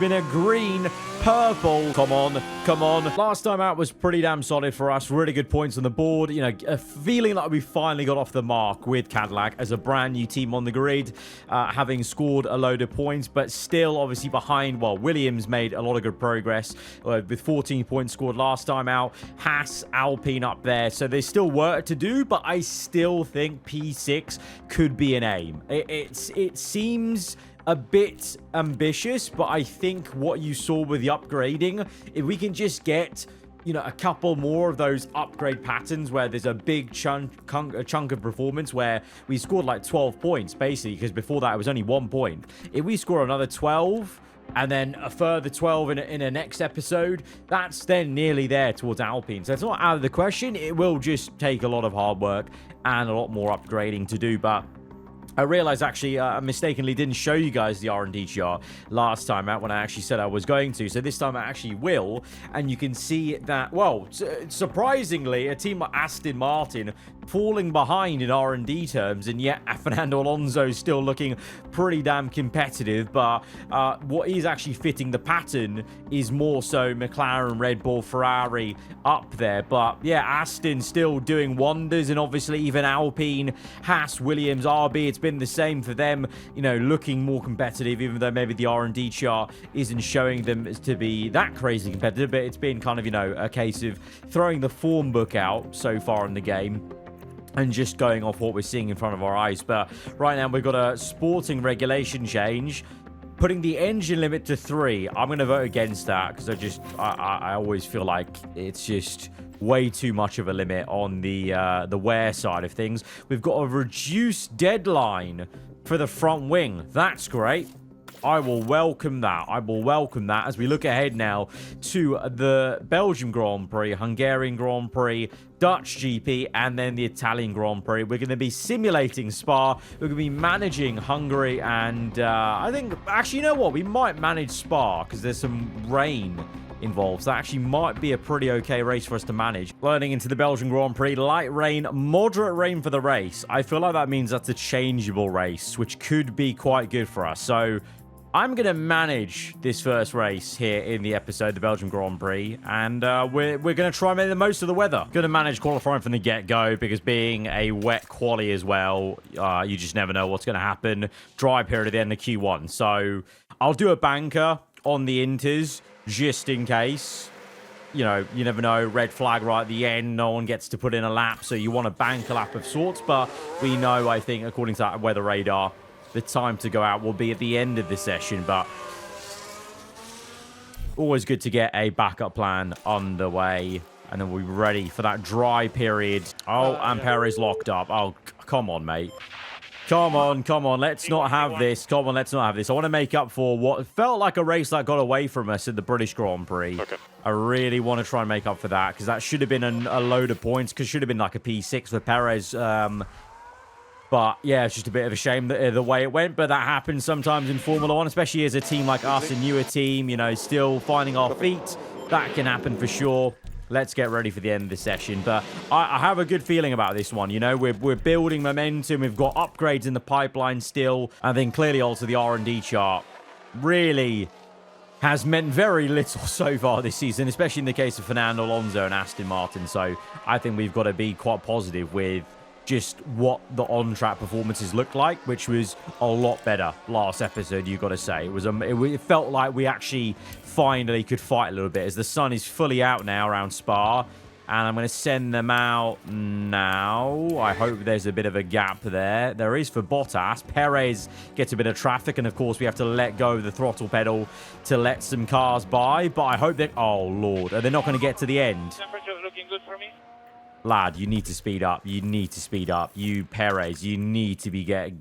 been a green, purple. Come on, come on. Last time out was pretty damn solid for us. Really good points on the board. You know, a feeling like we finally got off the mark with Cadillac as a brand new team on the grid, having scored a load of points, but still obviously behind. Well, Williams made a lot of good progress with 14 points scored last time out. Haas, Alpine up there. So there's still work to do, but I still think P6 could be an aim. It seems a bit ambitious, but I think what you saw with the upgrading, if we can just get, you know, a couple more of those upgrade patterns where there's a big chunk of performance where we scored like 12 points basically, because before that it was only 1 point. If we score another 12 and then a further 12 in a next episode, that's then nearly there towards Alpine. So it's not out of the question. It will just take a lot of hard work and a lot more upgrading to do, but I realized actually I mistakenly didn't show you guys the R&D chart last time out when I actually said I was going to. So this time I actually will. And you can see that, well, surprisingly, a team like Aston Martin falling behind in R&D terms. And yet Fernando Alonso is still looking pretty damn competitive. But what is actually fitting the pattern is more so McLaren, Red Bull, Ferrari up there. But yeah, Aston still doing wonders. And obviously even Alpine, Haas, Williams, RB, it's been the same for them, you know, looking more competitive, even though maybe the R&D chart isn't showing them to be that crazy competitive, but it's been kind of, you know, a case of throwing the form book out so far in the game and just going off what we're seeing in front of our eyes. But right now we've got a sporting regulation change, putting the engine limit to 3. I'm going to vote against that because I always feel like it's just way too much of a limit on the wear side of things. We've got a reduced deadline for the front wing. That's great. I will welcome that. I will welcome that as we look ahead now to the Belgium Grand Prix, Hungarian Grand Prix, Dutch GP, and then the Italian Grand Prix. We're going to be simulating Spa. We're going to be managing Hungary, and I think, actually, you know what? We might manage Spa because there's some rain involved. So that actually might be a pretty okay race for us to manage. Learning into the Belgian Grand Prix, light rain, moderate rain for the race. I feel like that means that's a changeable race, which could be quite good for us. So I'm going to manage this first race here in the episode, the Belgian Grand Prix, and we're going to try and make the most of the weather. Going to manage qualifying from the get-go, because being a wet quali as well, you just never know what's going to happen. Dry period at the end of Q1. So I'll do a banker on the Inters, just in case. You know, you never know. Red flag right at the end. No one gets to put in a lap, so you want to bank a lap of sorts. But we know, I think, according to that weather radar, the time to go out will be at the end of the session. But always good to get a backup plan underway. And then we'll be ready for that dry period. Oh, and Perez locked up. Oh, come on, mate. Come on, come on. Let's not have this. Come on, let's not have this. I want to make up for what felt like a race that got away from us in the British Grand Prix. Okay. I really want to try and make up for that, because that should have been a load of points, because should have been like a P6 for Perez. But yeah, it's just a bit of a shame that the way it went. But that happens sometimes in Formula 1, especially as a team like us, a newer team, you know, still finding our feet. That can happen for sure. Let's get ready for the end of the session. But I have a good feeling about this one. You know, we're building momentum. We've got upgrades in the pipeline still. And then clearly also the R&D chart really has meant very little so far this season, especially in the case of Fernando Alonso and Aston Martin. So I think we've got to be quite positive with just what the on-track performances looked like, which was a lot better last episode, you got to say. It felt like we actually finally could fight a little bit, as the sun is fully out now around Spa, and I'm going to send them out now. I hope there's a bit of a gap there. There is for Bottas. Perez gets a bit of traffic, and of course we have to let go of the throttle pedal to let some cars by, but I hope that, oh lord, are they not going to get to the end? Temperature looking good for me. Lad, you need to speed up. You need to speed up. You, Perez, you need to get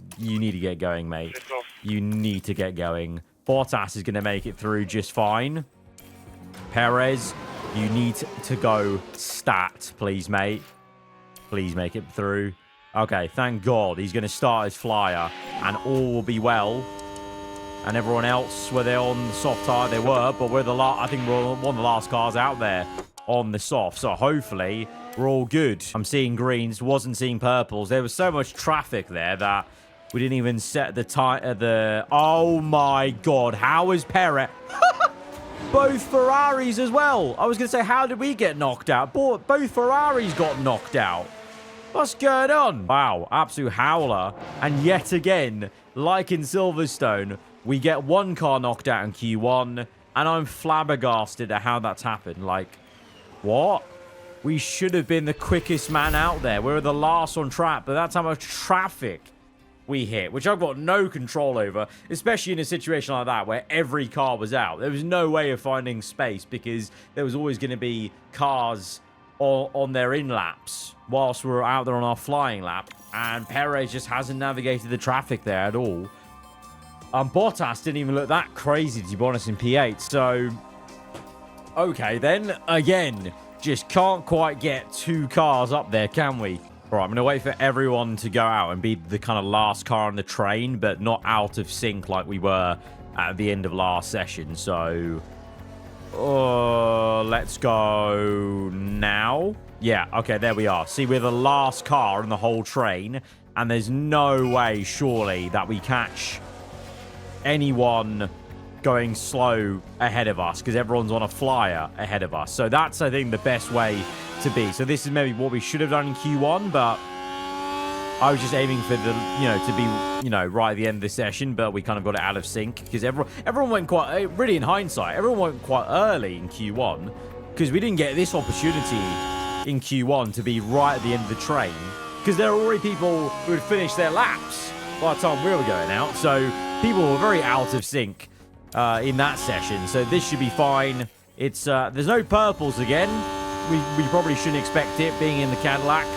going, mate. You need to get going. Bottas is going to make it through just fine. Perez, you need to go stat, please, mate. Please make it through. Okay, thank God. He's going to start his flyer, and all will be well. And everyone else, were they on the soft tire? They were, but I think we're one of the last cars out there on the soft. So hopefully we're all good. I'm seeing greens, wasn't seeing purples. There was so much traffic there that We didn't even set the oh my God. How is Perez? Both Ferraris as well. I was going to say, how did we get knocked out? Both Ferraris got knocked out. What's going on? Wow, absolute howler. And yet again, like in Silverstone, we get one car knocked out in Q1, and I'm flabbergasted at how that's happened. Like, what? We should have been the quickest man out there. We were the last on track, but that's how much traffic we hit, which I've got no control over, especially in a situation like that where every car was out. There was no way of finding space because there was always going to be cars on their in-laps whilst we were out there on our flying lap, and Perez just hasn't navigated the traffic there at all. Bottas didn't even look that crazy, to be honest, in P8. So, okay, then, again, just can't quite get two cars up there, can we? All right, I'm going to wait for everyone to go out and be the kind of last car on the train, but not out of sync like we were at the end of last session. So, let's go now. Yeah, okay, there we are. See, we're the last car in the whole train, and there's no way, surely, that we catch anyone going slow ahead of us because everyone's on a flyer ahead of us. So that's, I think, the best way to be. So this is maybe what we should have done in Q1, but I was just aiming for the, to be, right at the end of the session, but we kind of got it out of sync because everyone went quite, really in hindsight, everyone went quite early in Q1 because we didn't get this opportunity in Q1 to be right at the end of the train because there were already people who had finished their laps by the time we were going out. So people were very out of sync in that session. So this should be fine. It's there's no purples again. We probably shouldn't expect it being in the Cadillac.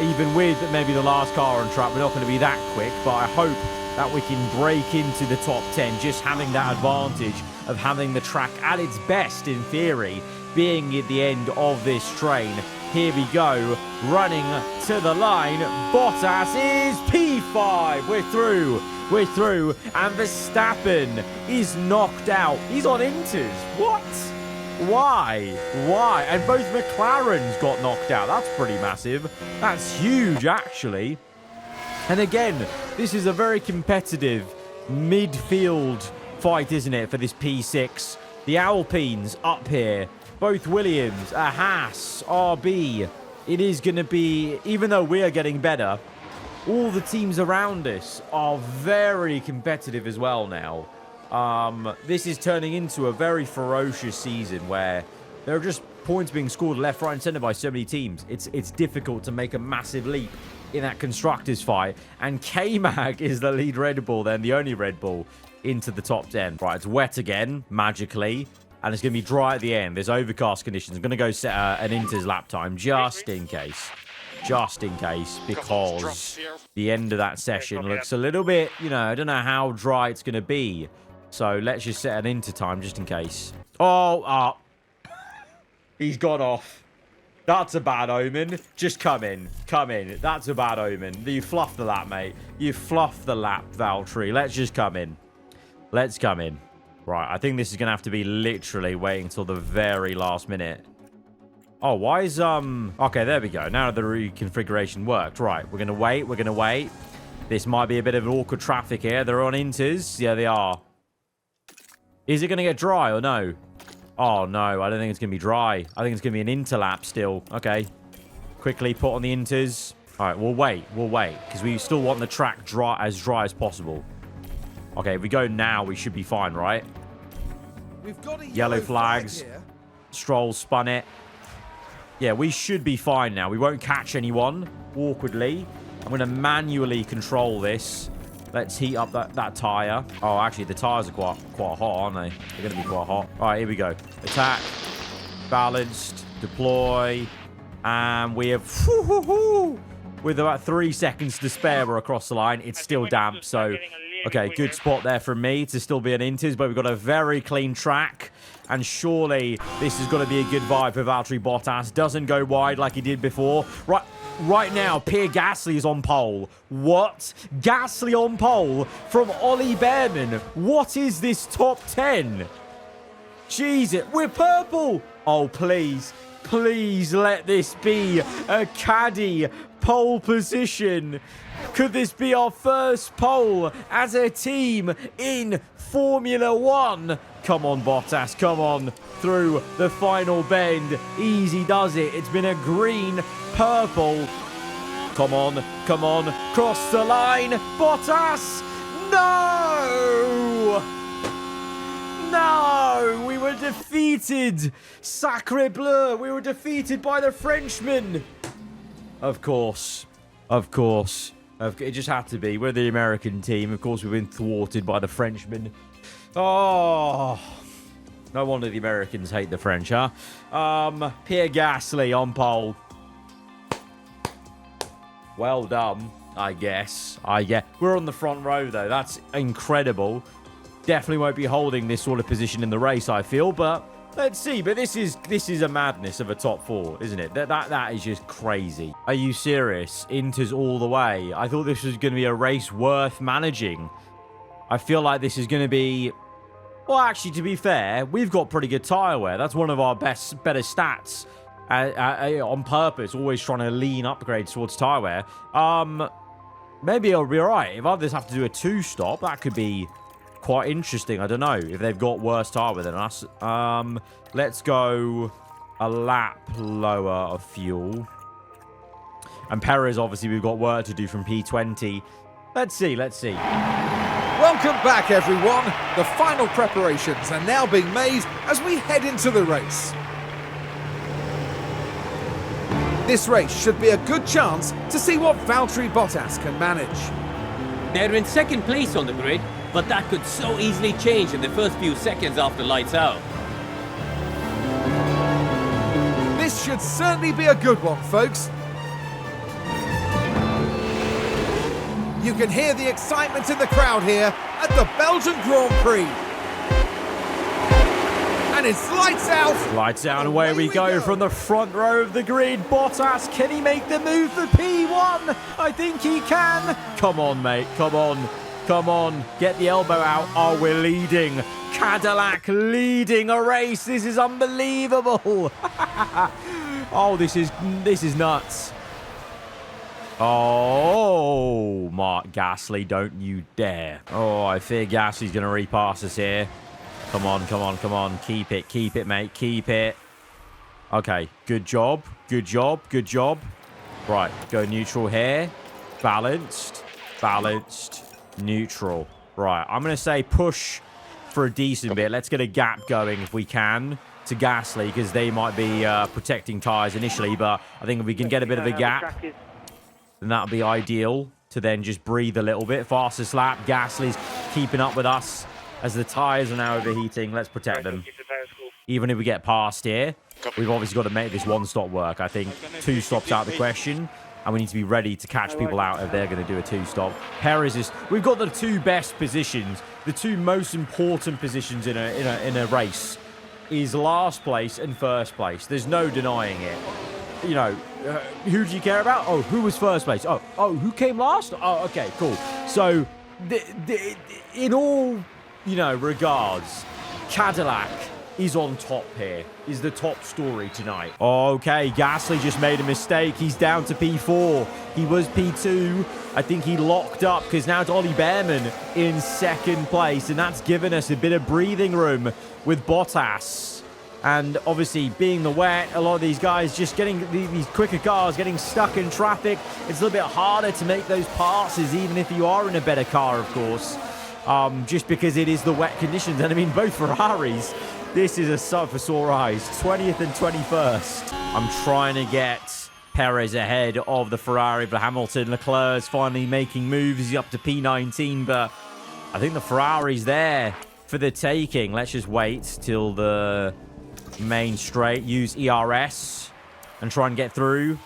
Even with maybe the last car on track, we're not going to be that quick. But I hope that we can break into the top 10, just having that advantage of having the track at its best, in theory, being at the end of this train. Here we go, running to the line. Bottas is P5. We're through. We're through. And Verstappen is knocked out. He's on inters. What? Why? Why? And both McLarens got knocked out. That's pretty massive. That's huge, actually. And again, this is a very competitive midfield fight, isn't it, for this P6? The Alpines up here. Both Williams, a Haas, RB. It is going to be, even though we are getting better, all the teams around us are very competitive as well now. This is turning into a very ferocious season where there are just points being scored left, right, and centre by so many teams. It's difficult to make a massive leap in that Constructors fight. And K-Mag is the lead Red Bull, then the only Red Bull into the top 10. Right, it's wet again, magically. And it's going to be dry at the end. There's overcast conditions. I'm going to go set an Inter's lap time just in case. Just in case, because the end of that session looks a little bit, I don't know how dry it's going to be. So let's just set an Inter time just in case. Oh, he's gone off. That's a bad omen. Just come in. Come in. That's a bad omen. You fluffed the lap, mate. You fluffed the lap, Valtteri. Let's just come in. Let's come in. Right, I think this is going to have to be literally waiting until the very last minute. Oh, why is, okay, there we go. Now the reconfiguration worked. Right, we're going to wait. We're going to wait. This might be a bit of an awkward traffic here. They're on Inters. Yeah, they are. Is it going to get dry or no? Oh, no, I don't think it's going to be dry. I think it's going to be an interlap still. Okay. Quickly put on the Inters. All right, we'll wait. We'll wait because we still want the track as dry as possible. Okay, if we go now, we should be fine, right? We've got a yellow flags. Stroll spun it. Yeah, we should be fine now. We won't catch anyone awkwardly. I'm going to manually control this. Let's heat up that tyre. Oh, actually, the tyres are quite hot, aren't they? They're going to be quite hot. All right, here we go. Attack. Balanced. Deploy. And we have... with about 3 seconds to spare, we're across the line. It's still damp, so... Okay, good spot there from me to still be an Inters, but we've got a very clean track. And surely this is going to be a good vibe for Valtteri Bottas. Doesn't go wide like he did before. Right now, Pierre Gasly is on pole. What? Gasly on pole from Ollie Behrman. What is this top 10? Jesus, we're purple. Oh, please. Please let this be a Caddy pole position. Could this be our first pole as a team in Formula 1? Come on, Bottas, come on. Through the final bend. Easy does it. It's been a green, purple. Come on, come on. Cross the line. Bottas! No! No! We were defeated. Sacre bleu. We were defeated by the Frenchman. Of course. Of course. It just had to be. We're the American team. Of course, we've been thwarted by the Frenchmen. Oh, no wonder the Americans hate the French, huh? Pierre Gasly on pole. Well done, I guess. We're on the front row, though. That's incredible. Definitely won't be holding this sort of position in the race, I feel, but let's see. But this is a madness of a top four, isn't it? That is just crazy. Are you serious? Inter's all the way. I thought this was going to be a race worth managing. I feel like this is going to be... Well, actually, to be fair, we've got pretty good tyre wear. That's one of our better stats on purpose, always trying to lean upgrades towards tyre wear. Maybe it'll be all right. If others have to do a two-stop, that could be quite interesting. I don't know if they've got worse tyre wear than us. Let's go a lap lower of fuel. And Perez, obviously, we've got work to do from P20. Let's see. Welcome back, everyone. The final preparations are now being made as we head into the race. This race should be a good chance to see what Valtteri Bottas can manage. They're in second place on the grid, but that could so easily change in the first few seconds after lights out. This should certainly be a good one, folks. You can hear the excitement in the crowd here at the Belgian Grand Prix. And it's lights out. Lights out, and away we go from the front row of the grid. Bottas, can he make the move for P1? I think he can. Come on, mate. Come on. Come on. Get the elbow out. Oh, we're leading. Cadillac leading a race. This is unbelievable. Oh, this is nuts. Oh, Mark Gasly, don't you dare. Oh, I fear Gasly's going to repass us here. Come on, come on, come on. Keep it, mate. Keep it. Okay, good job. Good job, good job. Right, go neutral here. Balanced, neutral. Right, I'm going to say push for a decent bit. Let's get a gap going if we can to Gasly, because they might be protecting tyres initially, but I think if we can get a bit of a gap, then that'll be ideal to then just breathe a little bit. Fastest lap. Gasly's keeping up with us as the tyres are now overheating. Let's protect them. Even if we get past here, we've obviously got to make this one stop work. I think two stops out of the question, and we need to be ready to catch people out if they're going to do a two stop. Perez is... We've got the two best positions, the two most important positions in a race is last place and first place. There's no denying it. You know, who do you care about? Oh, who was first place? Oh, who came last? Oh, okay, cool. So, in all, you know, regards, Cadillac is on top here, is the top story tonight. Okay, Gasly just made a mistake. He's down to P4. He was P2. I think he locked up because now it's Ollie Behrman in second place, and that's given us a bit of breathing room with Bottas. And obviously, being the wet, a lot of these guys just getting these quicker cars, getting stuck in traffic. It's a little bit harder to make those passes, even if you are in a better car, of course. Just because it is the wet conditions. And I mean, both Ferraris, this is a sight for sore eyes. 20th and 21st. I'm trying to get Perez ahead of the Ferrari, but Hamilton, Leclerc's finally making moves. He's up to P19, but I think the Ferrari's there for the taking. Let's just wait till the main straight, use ERS and try and get through.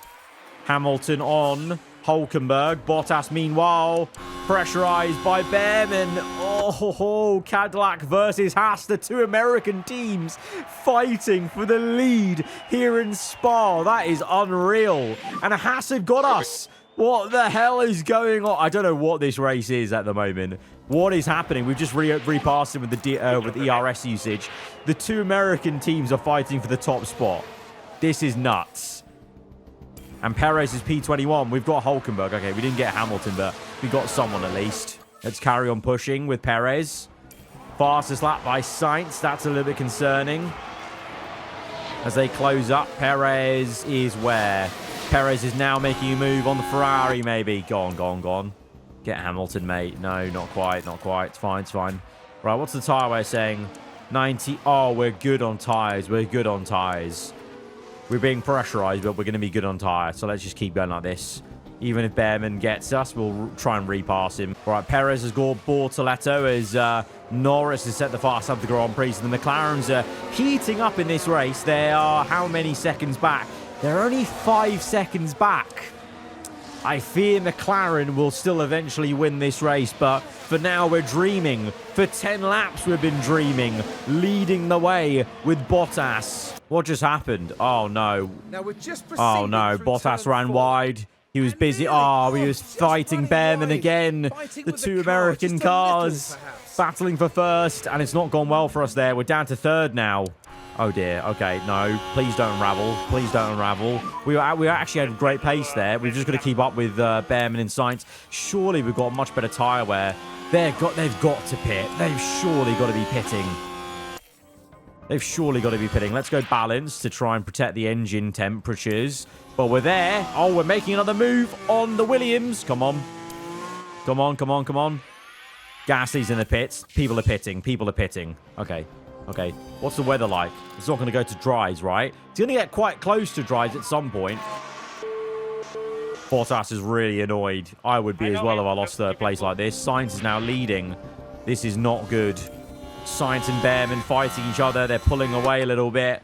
Hamilton on Hulkenberg. Bottas, meanwhile, pressurized by Behrman. Oh, Cadillac versus Haas, the two American teams fighting for the lead here in Spa. That is unreal. And Haas have got us. What the hell is going on? I don't know what this race is at the moment. What is happening? We've just repassed him with the ERS usage. The two American teams are fighting for the top spot. This is nuts. And Perez is P21. We've got Hulkenberg. Okay, we didn't get Hamilton, but we got someone at least. Let's carry on pushing with Perez. Fastest lap by Sainz. That's a little bit concerning. As they close up, Perez is where? Perez is now making a move on the Ferrari, maybe. Gone. Get Hamilton, mate. No, not quite. It's fine. Right, what's the tyre we're saying? 90. Oh, we're good on tyres. We're being pressurized, but we're going to be good on tyre. So let's just keep going like this. Even if Behrman gets us, we'll try and repass him. All right, Perez has got Bortoletto as Norris has set the fast up the Grand Prix. So the McLarens are heating up in this race. They are how many seconds back? They're only 5 seconds back. I fear McLaren will still eventually win this race, but for now we're dreaming. For 10 laps we've been dreaming, leading the way with Bottas. What just happened? Oh no. Now we're just oh no, Bottas ran wide. He was busy. Oh, he was fighting Behrman again. The two American cars battling for first, and it's not gone well for us there. We're down to third now. Oh dear. Okay, no. Please don't unravel. We actually had a great pace there. We've just got to keep up with Behrman and Sainz. Surely we've got much better tyre wear. They've got to pit. They've surely got to be pitting. Let's go balance to try and protect the engine temperatures. But we're there. Oh, we're making another move on the Williams. Come on. Gasly's in the pits. People are pitting. Okay. What's the weather like? It's not going to go to dries, right? It's going to get quite close to dries at some point. Bottas is really annoyed. I would be as well if I lost third place like this. Sainz is now leading. This is not good. Sainz and Behrman fighting each other. They're pulling away a little bit.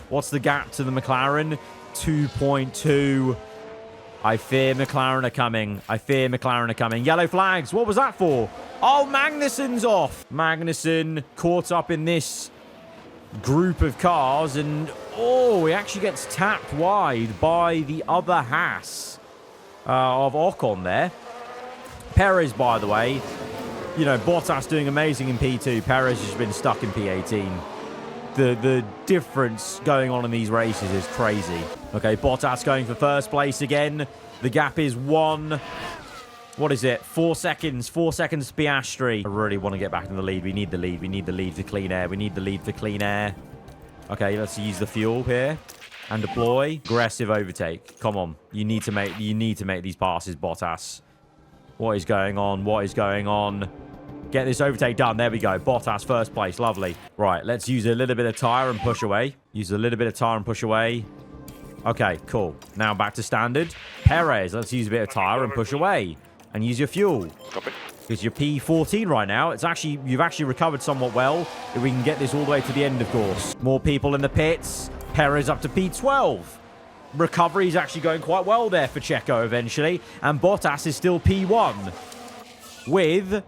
What's the gap to the McLaren? 2.2. I fear McLaren are coming. Yellow flags. What was that for? Oh, Magnussen's off. Magnussen caught up in this group of cars. And, oh, he actually gets tapped wide by the other Haas of Ocon there. Perez, by the way. You know, Bottas doing amazing in P2. Perez has been stuck in P18. The difference going on in these races is crazy. Okay, Bottas going for first place again. The gap is 1. What is it? 4 seconds. 4 seconds to Piastri. I really want to get back in the lead. We need the lead. We need the lead for clean air. Okay, let's use the fuel here and deploy. Aggressive overtake. Come on. You need to make these passes, Bottas. What is going on? Get this overtake done. There we go. Bottas first place. Lovely. Right, let's use a little bit of tyre and push away. Okay, cool. Now back to standard. Perez, let's use a bit of tyre and push away. And use your fuel. Because you're P14 right now. You've actually recovered somewhat well. If we can get this all the way to the end, of course. More people in the pits. Perez up to P12. Recovery is actually going quite well there for Checo eventually. And Bottas is still P1. With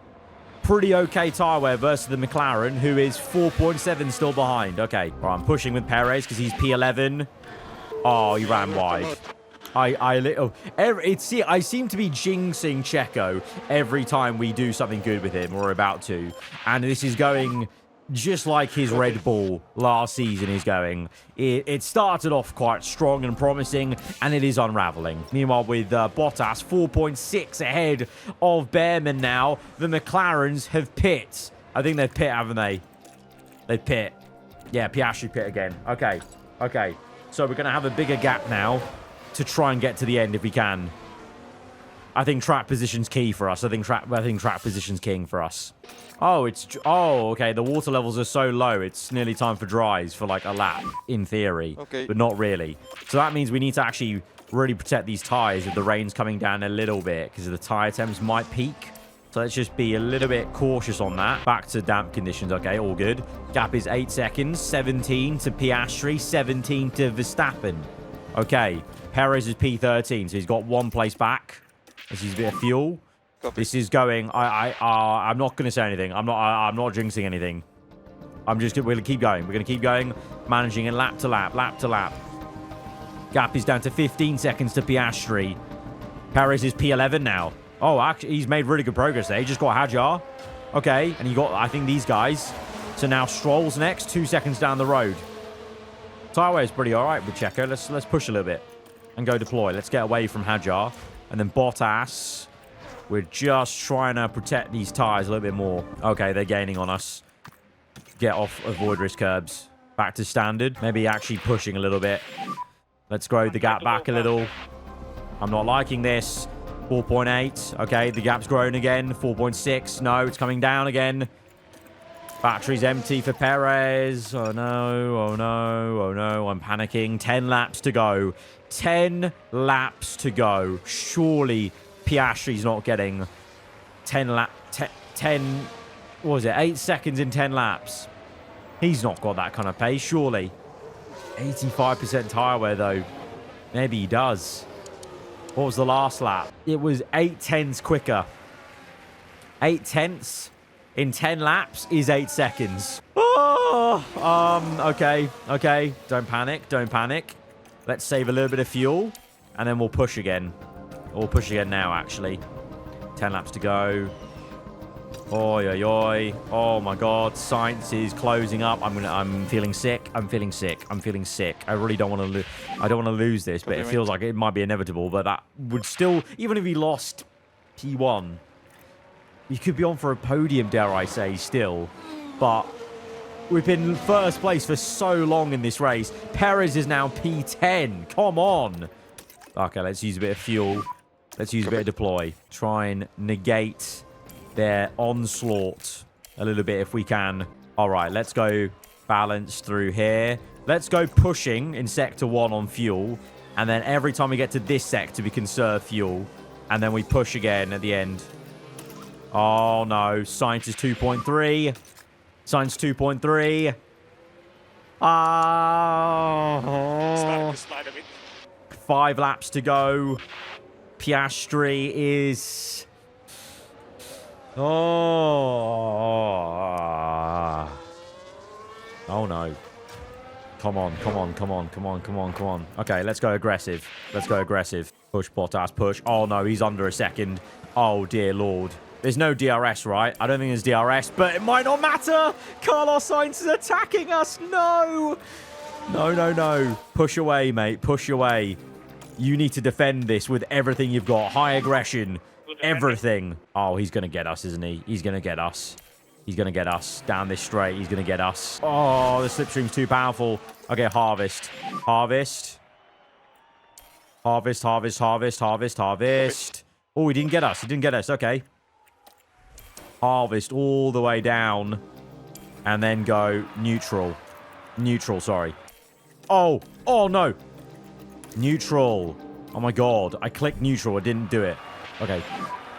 pretty okay tyre wear versus the McLaren, who is 4.7 still behind. Okay, right, I'm pushing with Perez because he's P11. Oh, he ran wide. I seem to be jinxing Checo every time we do something good with him, or we're about to. And this is going just like his Red Bull last season is going. It started off quite strong and promising, and it is unraveling. Meanwhile, with Bottas 4.6 ahead of Behrman now, the McLarens have pit. I think they've pit, haven't they? They pit. Yeah, Piastri pit again. Okay. So we're going to have a bigger gap now to try and get to the end if we can. I think track position's key for us. I think track position's king for us. Oh, okay. The water levels are so low. It's nearly time for dries for like a lap, in theory. Okay. But not really. So that means we need to actually really protect these tyres if the rain's coming down a little bit, because the tyre temps might peak. So let's just be a little bit cautious on that. Back to damp conditions. Okay, all good. Gap is 8 seconds. 17 to Piastri. 17 to Verstappen. Okay. Perez is P13, so he's got 1 place back. Let's use a bit of fuel. Copy. This is going. I'm not going to say anything. I'm not jinxing anything. We're going to keep going. We're going to keep going, managing it lap to lap. Gap is down to 15 seconds to Piastri. Perez is P11 now. Oh, actually, he's made really good progress there. He just got Hadjar. Okay, and he got, I think, these guys. So now Stroll's next, 2 seconds down the road. Tyre wear is pretty all right with Checo. Let's push a little bit and go deploy. Let's get away from Hadjar. And then Bottas. We're just trying to protect these tyres a little bit more. Okay, they're gaining on us. Get off, avoid risk curbs. Back to standard. Maybe actually pushing a little bit. Let's grow the gap back a little. I'm not liking this. 4.8. Okay, the gap's grown again. 4.6. No, it's coming down again. Battery's empty for Perez. Oh, no. Oh, no. Oh, no. I'm panicking. 10 laps to go. 10 laps to go. Surely Piastri's not getting 10 what was it? 8 seconds in 10 laps. He's not got that kind of pace, surely. 85% tyre wear, though. Maybe he does. What was the last lap? It was 8 tenths quicker. 8 tenths in 10 laps is 8 seconds. Oh, okay. Okay. Don't panic. Don't panic. Let's save a little bit of fuel, and then we'll push again. We'll push again now, actually. 10 laps to go. Oi, oi, oi. Oh, my God. Sainz is closing up. I'm feeling sick. I'm feeling sick. I'm feeling sick. I really don't want to I don't want to lose this, but it feels like it might be inevitable. But that would still, even if he lost P1, he could be on for a podium, dare I say, still. But we've been first place for so long in this race. Perez is now P10. Come on. Okay, let's use a bit of fuel. Let's use a bit of deploy. Try and negate their onslaught a little bit if we can. All right, let's go balance through here. Let's go pushing in sector 1 on fuel. And then every time we get to this sector, we conserve fuel. And then we push again at the end. Oh, no. Sainz is 2.3. Sainz 2.3. Ah. 5 laps to go. Piastri is... Oh. Oh, no. Come on, come on, come on, come on, come on, come on. Okay, let's go aggressive. Let's go aggressive. Push, Bottas, push. Oh, no, he's under a second. Oh, dear Lord. There's no DRS, right? I don't think there's DRS, but it might not matter. Carlos Sainz is attacking us. No. No, no, no. Push away, mate. Push away. You need to defend this with everything you've got. High aggression. Everything. Oh, he's going to get us, isn't he? He's going to get us. He's going to get us. Down this straight, he's going to get us. Oh, the slipstream's too powerful. Okay, harvest. Harvest. Harvest, harvest, harvest, harvest, harvest. Oh, he didn't get us. He didn't get us. Okay. Harvest all the way down. And then go neutral. Neutral, sorry. Oh. Oh, no. Neutral. Oh, my God. I clicked neutral. I didn't do it. Okay.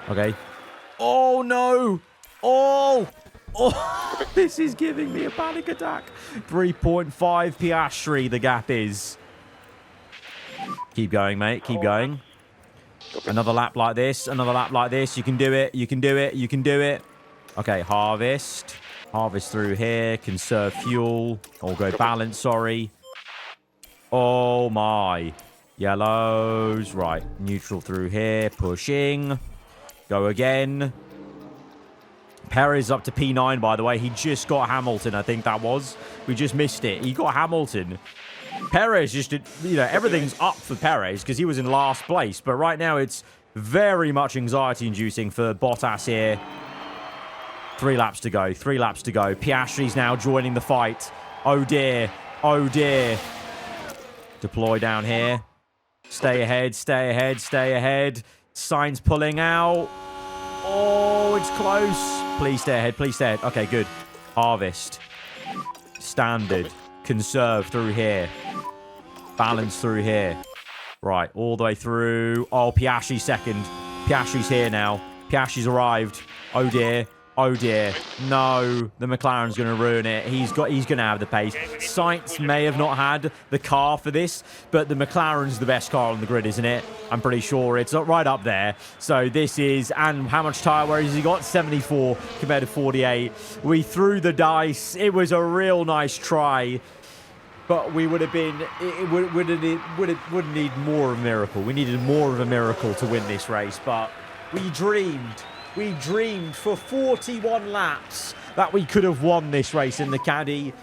Okay. Oh, no. Oh. Oh. This is giving me a panic attack. 3.5 Piastri, the gap is. Keep going, mate. Keep going. Another lap like this. Another lap like this. You can do it. You can do it. You can do it. Okay, harvest. Harvest through here. Conserve fuel. Or go balance, sorry. Oh, my. Yellows. Right. Neutral through here. Pushing. Go again. Perez up to P9, by the way. He just got Hamilton, I think that was. We just missed it. He got Hamilton. Perez just did, you know, everything's up for Perez because he was in last place. But right now, it's very much anxiety-inducing for Bottas here. 3 laps to go. 3 laps to go. Piastri's now joining the fight. Oh, dear. Oh, dear. Deploy down here. Stay ahead. Stay ahead. Stay ahead. Sainz pulling out. Oh, it's close. Please stay ahead. Please stay ahead. Okay, good. Harvest. Standard. Conserve through here. Balance through here. Right, all the way through. Oh, Piastri second. Piastri's here now. Piastri's arrived. Oh, dear. Oh, dear. No, the McLaren's going to ruin it. He's going to have the pace. Sainz may have not had the car for this, but the McLaren's the best car on the grid, isn't it? I'm pretty sure it's right up there. So this is, and how much tyre wear has he got? 74 compared to 48. We threw the dice. It was a real nice try. But we would have been, it would need more of a miracle. We needed more of a miracle to win this race. But we dreamed for 41 laps that we could have won this race in the Caddy.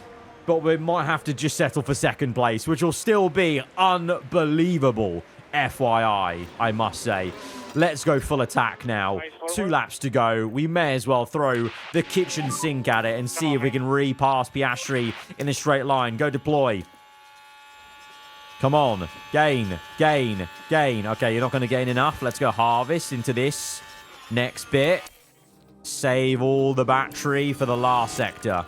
but we might have to just settle for second place, which will still be unbelievable, FYI, I must say. Let's go full attack now. 2 laps to go. We may as well throw the kitchen sink at it and see if we can repass Piastri in a straight line. Go deploy. Come on. Gain, gain, gain. Okay, you're not going to gain enough. Let's go harvest into this next bit. Save all the battery for the last sector.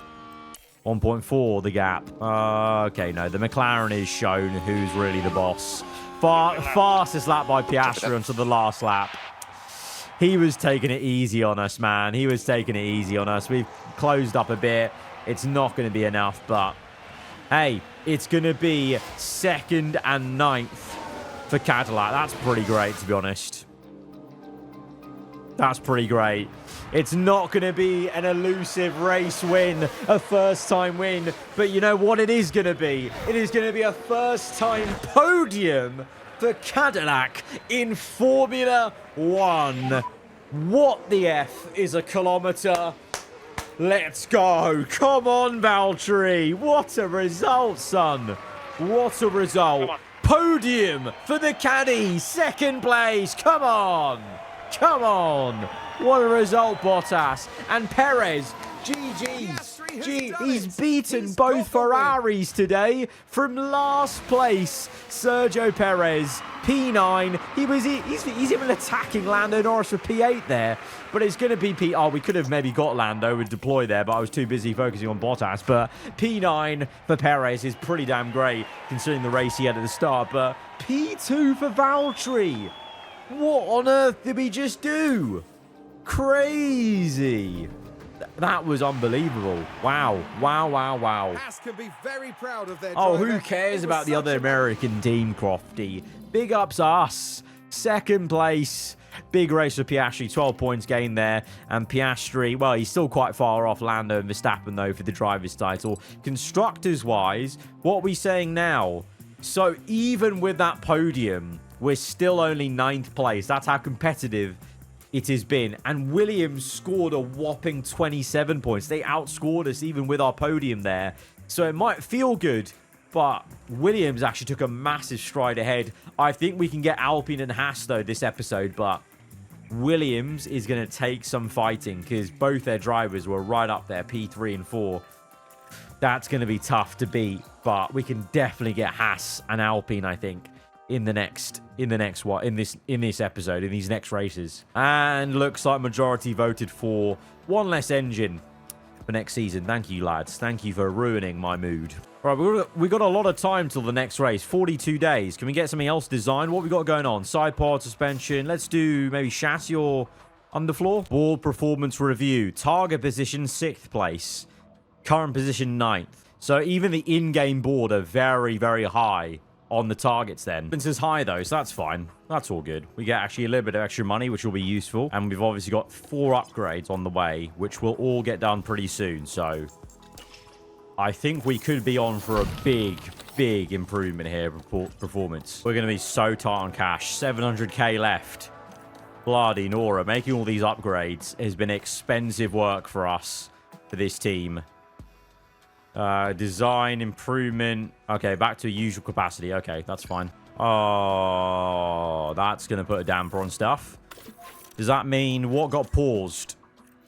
1.4 the gap. Okay, no, the McLaren is shown who's really the boss. Fastest lap by Piastri onto the last lap. He was taking it easy on us, man. He was taking it easy on us. We've closed up a bit. It's not going to be enough, but hey, it's going to be 2nd and 9th for Cadillac. That's pretty great, to be honest. That's pretty great. It's not going to be an elusive race win, a first-time win. But you know what it is going to be? It is going to be a first-time podium for Cadillac in Formula 1. What the F is a kilometre? Let's go. Come on, Valtteri. What a result, son. What a result. Podium for the Caddy. 2nd place. Come on. Come on. What a result, Bottas. And Perez, GG's. He's beaten both Ferraris today from last place. Sergio Perez, P9. He's even attacking Lando Norris for P8 there. But it's going to be P... Oh, we could have maybe got Lando with deploy there, but I was too busy focusing on Bottas. But P9 for Perez is pretty damn great, considering the race he had at the start. But P2 for Valtteri. What on earth did we just do? Crazy. That was unbelievable. Wow. Wow, wow, wow. Can be very proud of their oh, driver. who cares about the other American team, Crofty? Big ups us. 2nd place. Big race for Piastri. 12 points gained there. And Piastri, well, he's still quite far off Lando and Verstappen, though, for the driver's title. Constructors-wise, what are we saying now? So even with that podium, we're still only 9th place. That's how competitive it has been. And Williams scored a whopping 27 points. They outscored us even with our podium there. So it might feel good, but Williams actually took a massive stride ahead. I think we can get Alpine and Haas, though, this episode, but Williams is going to take some fighting because both their drivers were right up there, P3 and 4. That's going to be tough to beat, but we can definitely get Haas and Alpine, I think, in this episode, in these next races. And looks like majority voted for one less engine for next season. Thank you, lads. Thank you for ruining my mood. All right, we got a lot of time till the next race. 42 days. Can we get something else designed? What we got going on? Side pod, suspension. Let's do maybe chassis or underfloor. Board performance review. Target position 6th place. Current position 9th. So even the in-game board are very, very high on the targets then. This is high though, so that's fine. That's all good. We get actually a little bit of extra money, which will be useful. And we've obviously got 4 upgrades on the way, which will all get done pretty soon. So I think we could be on for a big, big improvement here, performance. We're going to be so tight on cash. 700k left. Bloody Nora. Making all these upgrades has been expensive work for us, for this team. Design, improvement. Okay, back to usual capacity. Okay, that's fine. Oh, that's going to put a damper on stuff. Does that mean what got paused?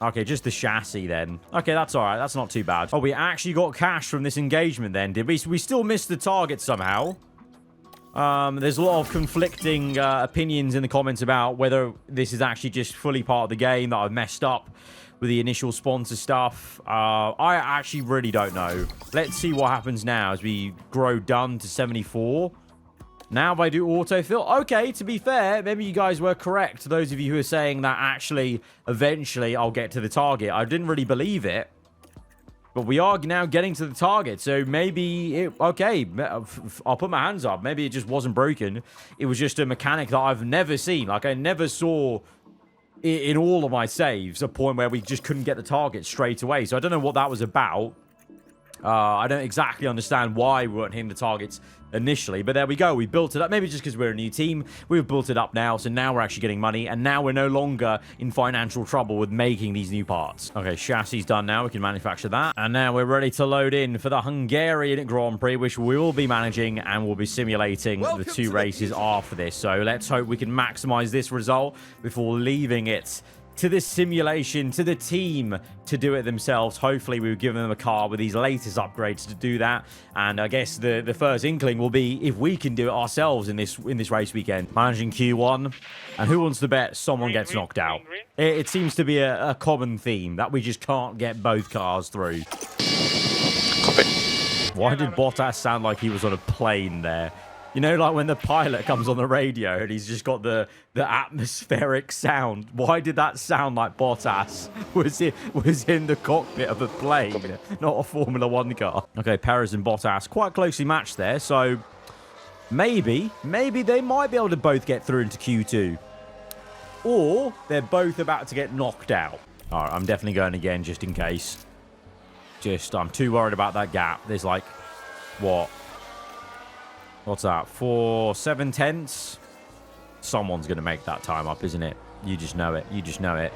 Okay, just the chassis then. Okay, that's all right. That's not too bad. Oh, we actually got cash from this engagement then, did we? We still missed the target somehow. There's a lot of conflicting opinions in the comments about whether this is actually just fully part of the game that I've messed up with the initial sponsor stuff. I actually really don't know. Let's see what happens now as we grow done to 74. Now if I do autofill, okay, to be fair, maybe you guys were correct. Those of you who are saying that actually, eventually, I'll get to the target. I didn't really believe it. But we are now getting to the target. So maybe, okay, I'll put my hands up. Maybe it just wasn't broken. It was just a mechanic that I've never seen. Like, I never saw in all of my saves a point where we just couldn't get the target straight away. So I don't know what that was about. I don't exactly understand why we weren't hitting the targets initially, but there we go. We built it up. Maybe just because we're a new team. We've built it up now, so now we're actually getting money, and now we're no longer in financial trouble with making these new parts. Okay, chassis done now. We can manufacture that. And now we're ready to load in for the Hungarian Grand Prix, which we will be managing, and we'll be simulating the 2 races after this. So let's hope we can maximize this result before leaving it to this simulation, to the team to do it themselves. Hopefully we've given them a car with these latest upgrades to do that, and I guess the first inkling will be if we can do it ourselves in this race weekend. Managing Q1, and who wants to bet someone gets knocked out? It seems to be a common theme that we just can't get both cars through. Why did Bottas sound like he was on a plane there? You know, like when the pilot comes on the radio and he's just got the atmospheric sound. Why did that sound like Bottas was in the cockpit of a plane, not a Formula 1 car? Okay, Perez and Bottas quite closely matched there, so maybe they might be able to both get through into Q2. Or they're both about to get knocked out. All right, I'm definitely going again just in case. I'm too worried about that gap. There's like, what? What's that? 4/7? Someone's going to make that time up, isn't it? You just know it. You just know it.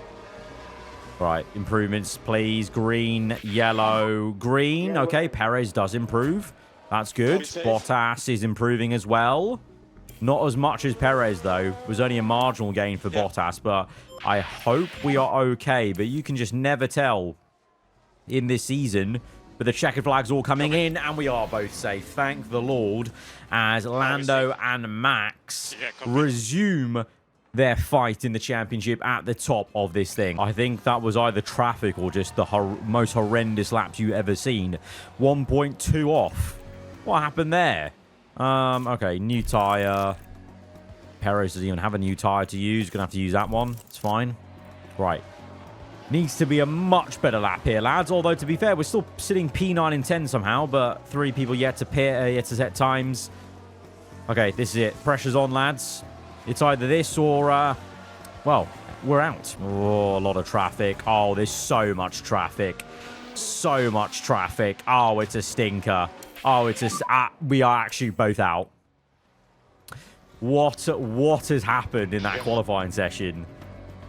Right. Improvements, please. Green, yellow, green. Okay. Perez does improve. That's good. Bottas is improving as well. Not as much as Perez, though. It was only a marginal gain for Bottas, but I hope we are okay. But you can just never tell in this season. But the checkered flags all coming in, and we are both safe. Thank the Lord, as Lando and Max resume their fight in the championship at the top of this thing. I think that was either traffic or just the most horrendous laps you've ever seen. 1.2 off. What happened there? Okay, new tyre. Perez doesn't even have a new tyre to use. Gonna have to use that one. It's fine. Right. Needs to be a much better lap here, lads. Although, to be fair, we're still sitting P9 in 10 somehow, but 3 people yet to set times. Okay, this is it. Pressure's on, lads. It's either this or, well, we're out. Oh, a lot of traffic. Oh, there's so much traffic. So much traffic. Oh, it's a stinker. Oh, it's a... we are actually both out. What has happened in that qualifying session?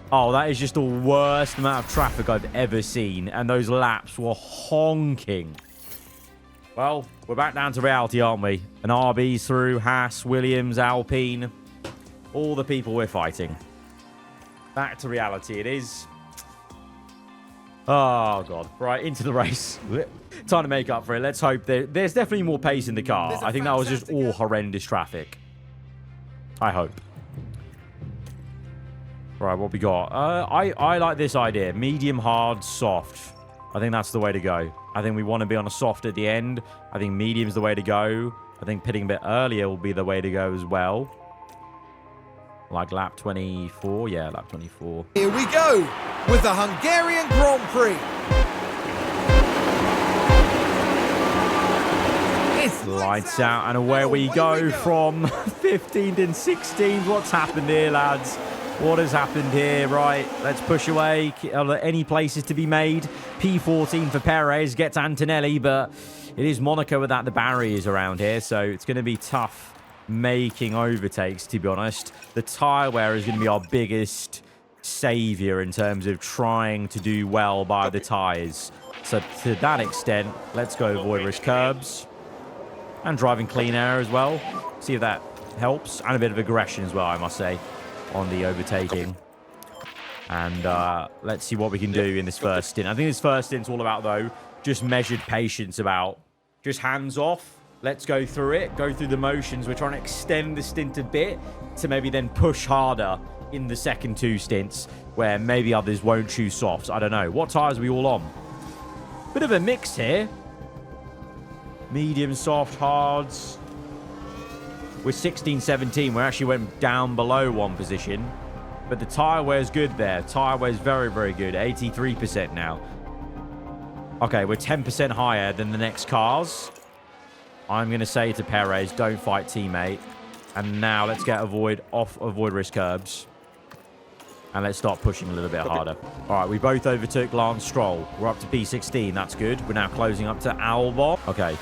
Oh, that is just the worst amount of traffic I've ever seen. And those laps were honking. Well, we're back down to reality, aren't we? An RB's through, Haas, Williams, Alpine. All the people we're fighting. Back to reality it is. Oh, God. Right, into the race. Time to make up for it. Let's hope there's definitely more pace in the car. I think that was just all horrendous traffic. I hope. Right, what we got? I like this idea. Medium, hard, soft. I think that's the way to go. I think we want to be on a soft at the end. I think medium's the way to go. I think pitting a bit earlier will be the way to go as well. Like lap 24. Yeah, lap 24. Here we go with the Hungarian Grand Prix. Lights out and away we go from 15th and 16th. What's happened here, lads? What has happened here? Right, let's push away. Are there any places to be made? P14 for Perez. Gets Antonelli, but it is Monaco without the barriers around here, so it's going to be tough making overtakes, to be honest. The tyre wear is going to be our biggest saviour in terms of trying to do well by the tyres. So to that extent, let's go avoid risk curbs. And driving clean air as well. See if that helps. And a bit of aggression as well, I must say, on the overtaking. And let's see what we can do in this first stint. I think this first stint's all about, though, just measured patience, about just hands off. Let's go through it. Go through the motions. We're trying to extend the stint a bit to maybe then push harder in the second 2 stints where maybe others won't choose softs. I don't know. What tyres are we all on? Bit of a mix here. Medium, soft, hards. We're 16, 17. We actually went down below 1 position. But the tyre wear is good there. Tyre wear is very, very good. 83% now. Okay, we're 10% higher than the next cars. I'm going to say to Perez, don't fight, teammate. And now let's get avoid risk curbs. And let's start pushing a little bit harder. All right, we both overtook Lance Stroll. We're up to P16. That's good. We're now closing up to Albon. Okay,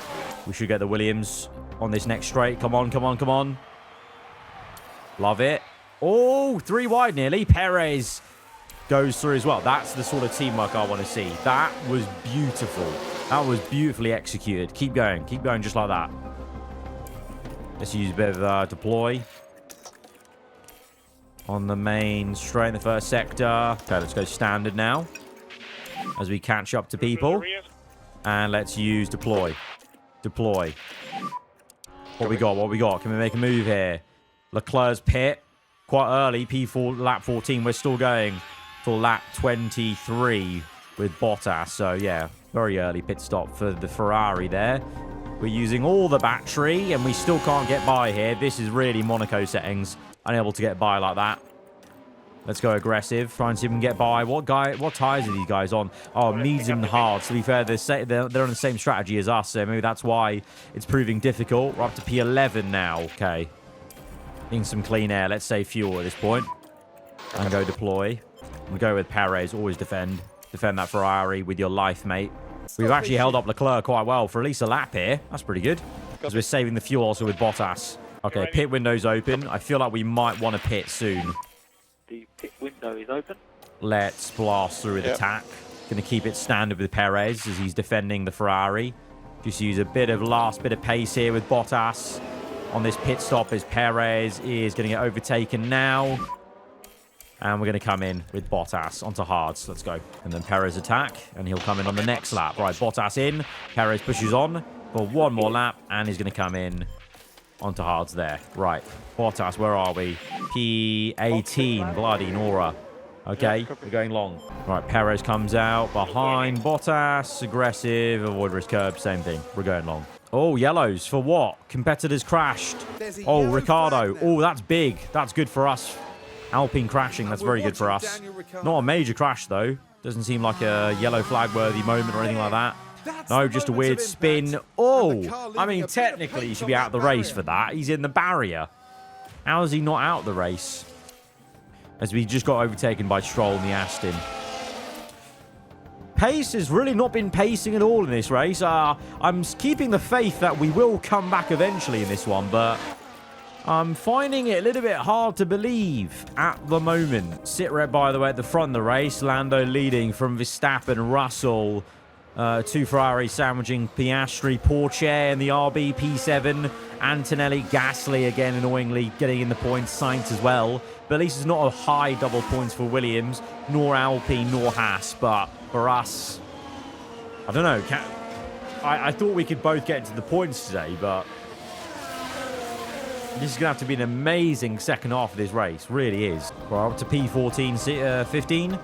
we should get the Williams on this next straight. Come on, come on, come on. Love it. Oh, 3 wide nearly. Perez goes through as well. That's the sort of teamwork I want to see. That was beautiful. That was beautifully executed. Keep going just like that. Let's use a bit of deploy on the main straight in the first sector. Okay, let's go standard now as we catch up to people. And let's use deploy. Deploy. What we got? What we got? Can we make a move here? Leclerc's pit. Quite early. P4 lap 14. We're still going for lap 23 with Bottas. So, yeah, very early pit stop for the Ferrari there. We're using all the battery, and we still can't get by here. This is really Monaco settings. Unable to get by like that. Let's go aggressive. Try and see if we can get by. What tires are these guys on? Oh, medium and hard. To be fair, they're on the same strategy as us, so maybe that's why it's proving difficult. We're up to P11 now. Okay. Need some clean air. Let's save fuel at this point. And go deploy. We go with Perez. Always defend. Defend that Ferrari with your life, mate. We've actually held up Leclerc quite well for at least a lap here. That's pretty good. Because we're saving the fuel also with Bottas. Okay, pit window's open. I feel like we might want to pit soon. The pit window is open. Let's blast through with attack. Going to keep it standard with Perez as he's defending the Ferrari. Just use a bit of last bit of pace here with Bottas on this pit stop as Perez is going to get overtaken now. And we're going to come in with Bottas onto hards. Let's go. And then Perez attack. And he'll come in on the next lap. Right, Bottas in. Perez pushes on for one more lap. And he's going to come in onto hards there. Right. Bottas, where are we? P18. Bloody Nora. Okay, we're going long. Right, Perez comes out behind Bottas. Aggressive. Avoid risk curb. Same thing. We're going long. Oh, yellows. For what? Competitors crashed. Oh, Ricardo. Oh, that's big. That's good for us. Alpine crashing, that's very good for us. Not a major crash, though. Doesn't seem like a yellow flag-worthy moment or anything like that. No, just a weird spin. Oh, I mean, technically, he should be out of the race for that. He's in the barrier. How is he not out of the race? As we just got overtaken by Stroll in the Aston. Pace has really not been pacing at all in this race. I'm keeping the faith that we will come back eventually in this one, but I'm finding it a little bit hard to believe at the moment. Sitrep, by the way, at the front of the race. Lando leading from Verstappen, Russell. 2 Ferrari sandwiching Piastri, Porsche in the RB, P7. Antonelli, Gasly again, annoyingly getting in the points. Sainz as well. But at least it's not a high double points for Williams, nor Alpine, nor Haas. But for us, I don't know. I thought we could both get to the points today, but this is going to have to be an amazing second half of this race. Really is. We're up to P14, 15.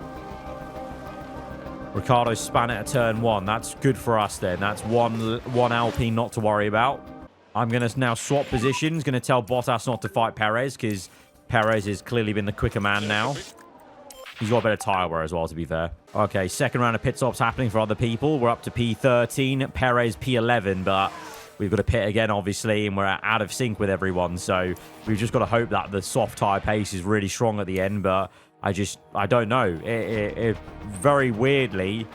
Ricardo span at a turn 1. That's good for us then. That's one Alpine not to worry about. I'm going to now swap positions. Going to tell Bottas not to fight Perez because Perez has clearly been the quicker man now. He's got a better tyre wear as well, to be fair. Okay, second round of pit stops happening for other people. We're up to P13. Perez P11, but we've got to pit again, obviously, and we're out of sync with everyone. So we've just got to hope that the soft tyre pace is really strong at the end. But I don't know. It very weirdly,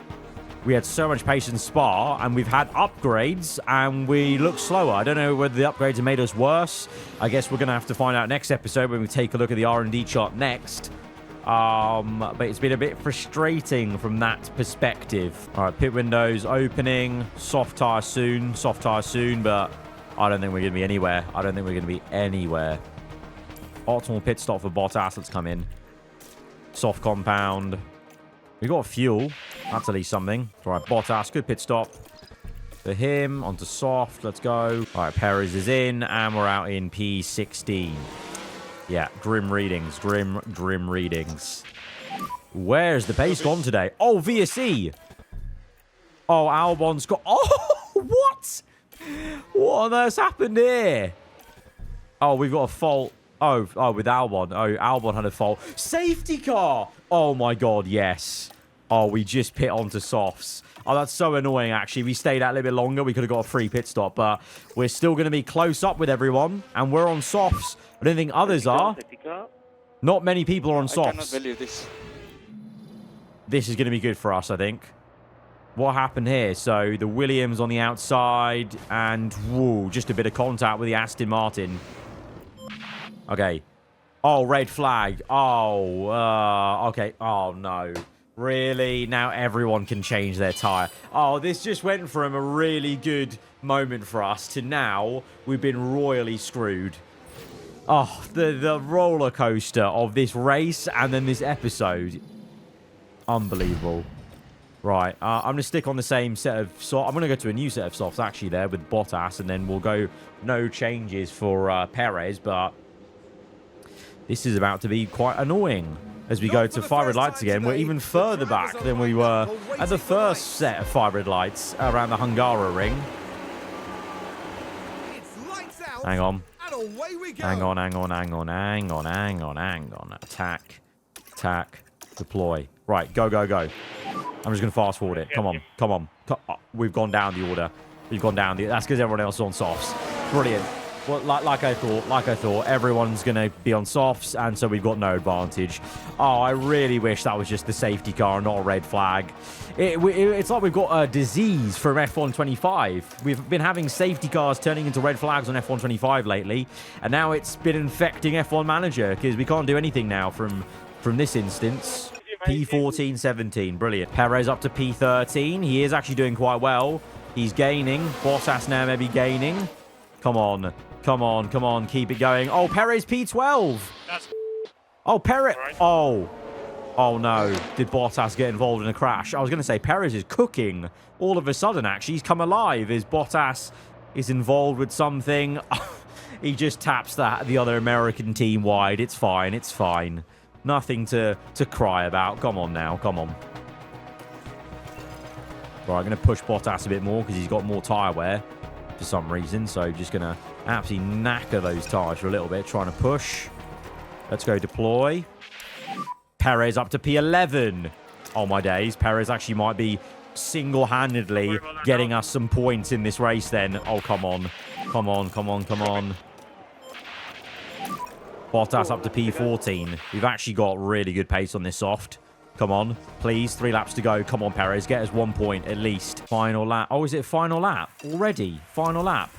we had so much pace in Spa, and we've had upgrades, and we look slower. I don't know whether the upgrades have made us worse. I guess we're going to have to find out next episode when we take a look at the R&D chart next. But it's been a bit frustrating from that perspective. All right, pit windows opening. Soft tyre soon, but I don't think we're going to be anywhere. Optimal pit stop for Bottas. Let's come in. Soft compound. We got fuel. That's at least something. All right, Bottas, good pit stop for him. Onto soft. Let's go. All right, Perez is in, and we're out in P16. Yeah, grim readings. Grim readings. Where's the pace gone today? Oh, VSE. Oh, Albon's got... Oh, what? What on earth's happened here? Oh, we've got a fault. Oh, with Albon. Oh, Albon had a fault. Safety car. Oh, my God, yes. Oh, we just pit onto softs. Oh, that's so annoying, actually. If we stayed out a little bit longer, we could have got a free pit stop. But we're still going to be close up with everyone. And we're on softs. I don't think others are. Not many people are on I cannot softs. believe this. This is going to be good for us, I think. What happened here? So, the Williams on the outside, and, whoa, just a bit of contact with the Aston Martin. Okay. Oh, red flag. Oh, okay. Oh, no. Really? Now everyone can change their tyre. Oh, this just went from a really good moment for us to now we've been royally screwed. Oh, the roller coaster of this race and then this episode. Unbelievable. Right, I'm going to stick on the same set of... So I'm going to go to a new set of softs, actually, there with Bottas, and then we'll go no changes for Perez, but this is about to be quite annoying. As we go to fire red lights again, we're even further back than we were at the first set of fire red lights around the Hungaroring. Hang on. Hang on. Attack. Deploy. Right, go. I'm just going to fast forward it. Come on. Oh, we've gone down the order. That's because everyone else is on softs. Brilliant. Well, like I thought, everyone's going to be on softs, and so we've got no advantage. Oh, I really wish that was just the safety car, not a red flag. It's like we've got a disease from F1 25. We've been having safety cars turning into red flags on F1 25 lately, and now it's been infecting F1 Manager, because we can't do anything now from this instance. P14, 17, brilliant. Perez up to P13. He is actually doing quite well. He's gaining. Bottas now maybe gaining. Come on. Keep it going. Oh, Perez P12. Oh, Perez. Oh. Oh, no. Did Bottas get involved in a crash? I was going to say Perez is cooking. All of a sudden, actually, he's come alive. Is Bottas is involved with something? He just taps the other American team wide. It's fine. Nothing to cry about. Come on now. Right, I'm going to push Bottas a bit more because he's got more tyre wear for some reason. So just going to absolutely knacker those tyres for a little bit. Trying to push. Let's go deploy. Perez up to P11. Oh, my days. Perez actually might be single-handedly getting us some points in this race then. Oh, come on. Bottas up to P14. We've actually got really good pace on this soft. Come on, please. 3 laps to go. Come on, Perez. Get us 1 point at least. Final lap. Oh, is it final lap? Already? Final lap.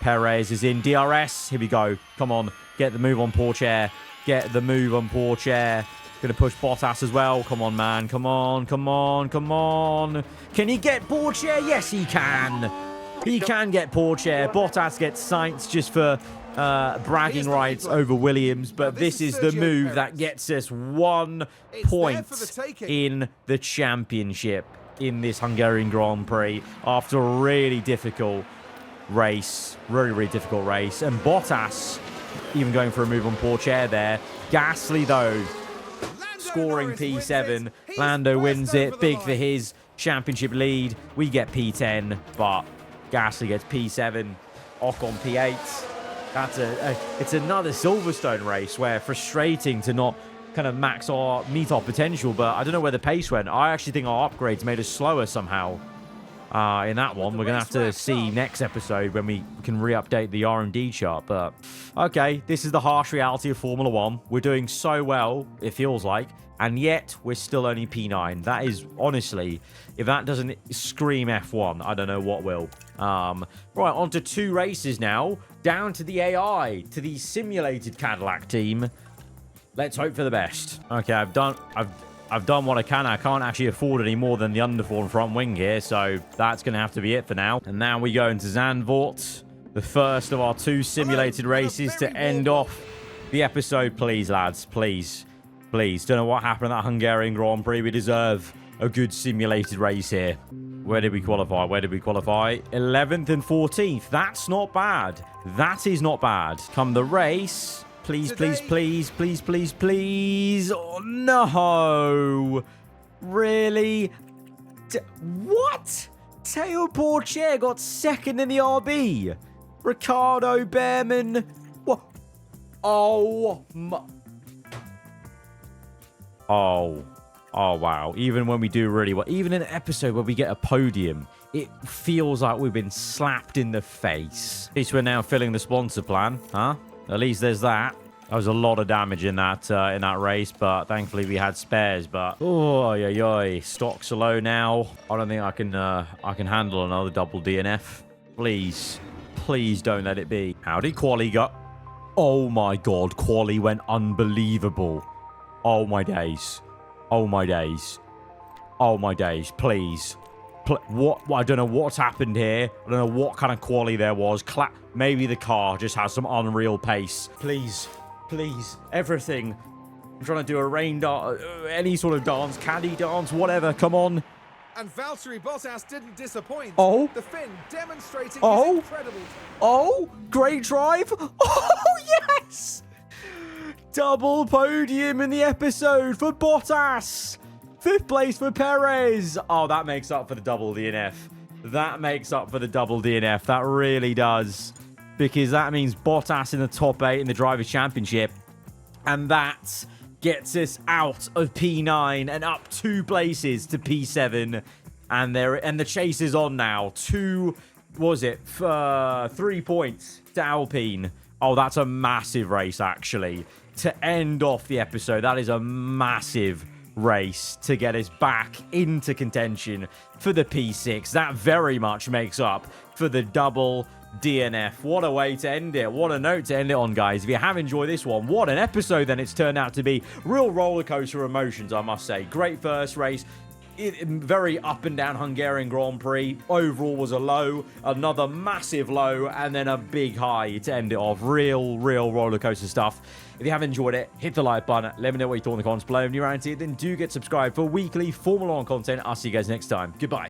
Perez is in DRS. Here we go. Come on. Get the move on Pourchaire. Going to push Bottas as well. Come on, man. Come on. Can he get Pourchaire? Yes, he can. He can get Pourchaire. Bottas gets Sainz just for bragging rights over Williams, but this is the move that gets us 1 point in the championship in this Hungarian Grand Prix after a really difficult race. Really difficult race. And Bottas even going for a move on Pourchaire there. Gasly, though, scoring P7. Lando wins it. Big for his championship lead. We get P10, but Gasly gets P7. Ocon P8. It's another Silverstone race where frustrating to not kind of meet our potential, but I don't know where the pace went. I actually think our upgrades made us slower somehow in that one. We're going to have to see next episode when we can re-update the R&D chart, but okay, this is the harsh reality of Formula 1. We're doing so well, it feels like, and yet we're still only P9. That is, honestly, if that doesn't scream F1, I don't know what will. Right, on to 2 races now. Down to the AI, to the simulated Cadillac team. Let's hope for the best. Okay, I've done what I can. I can't actually afford any more than the underform front wing here, so that's going to have to be it for now. And now we go into Zandvoort, the first of our 2 simulated races to end off the episode. Please, lads, please. Don't know what happened at that Hungarian Grand Prix. We deserve a good simulated race here. Where did we qualify? 11th and 14th. That's not bad. That is not bad. Come the race. Please. Oh, no. Really? What? Teo Pourchaire got 2nd in the RB. Ricardo Behrman. What? Oh, my. Oh, wow. Even when we do really well, even in an episode where we get a podium, it feels like we've been slapped in the face. At least we're now filling the sponsor plan, huh? At least there's that. There was a lot of damage in that race, but thankfully we had spares. But oh yeah, stocks are low now. I don't think I can handle another double DNF. Please, please don't let it be. How did Quali go? Oh my God, Quali went unbelievable. Oh my days. Oh my days. Oh my days. Please. What? I don't know what's happened here. I don't know what kind of quali there was. Maybe the car just has some unreal pace. Please. Please. Everything. I'm trying to do a rain dance, any sort of dance, caddy dance, whatever. Come on. And Valtteri Bottas didn't disappoint. Oh. The Finn demonstrating Oh. his incredible... Oh, great drive. Oh, yes. Double podium in the episode for Bottas. 5th place for Perez. Oh, that makes up for the double DNF. That makes up for the double DNF. That really does. Because that means Bottas in the top 8 in the Drivers' Championship. And that gets us out of P9 and up 2 places to P7. And the chase is on now. 3 points to Alpine. Oh, that's a massive race, actually. To end off the episode, that is a massive race to get us back into contention for the P6. That very much makes up for the double DNF. What a way to end it. What a note to end it on, guys. If you have enjoyed this one, what an episode then it's turned out to be. Real roller coaster emotions, I must say. Great first race. Very up and down Hungarian Grand Prix. Overall was a low, another massive low, and then a big high to end it off. Real roller coaster stuff. If you have enjoyed it, hit the like button. Let me know what you thought in the comments below. If you're around here, then do get subscribed for weekly Formula 1 content. I'll see you guys next time. Goodbye.